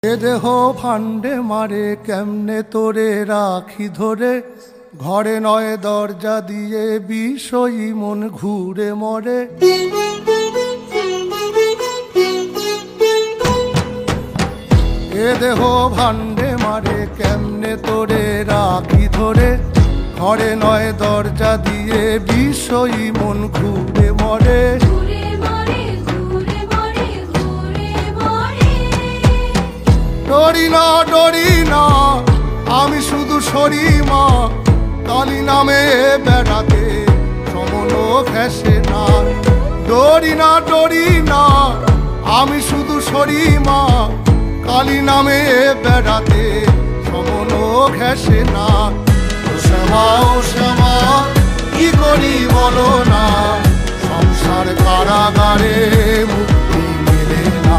এ দেহ ফান্ডে মারে কেমনে তোরে রাখি ধরে, ঘরে নয় দরজা দিয়ে বিষয়ী মন ঘুরে মরে। এ দেহ ভান্ডে মারে কেমনে তোরে রাখি ধরে, ঘরে নয় দরজা দিয়ে বিষয়ী মন ঘুরে মরে। ডরি না ডরি না আমি শুধু সরি মা, কালী নামে বেড়াতে সমন ঘেঁষে না। ডরি না ডরি না আমি শুধু সরি মা, কালী নামে বেড়াতে সমন ঘেঁষে না। ও শ্যামা কি করি বলো না, সংসার কারাগারে মুক্তি মেলে না।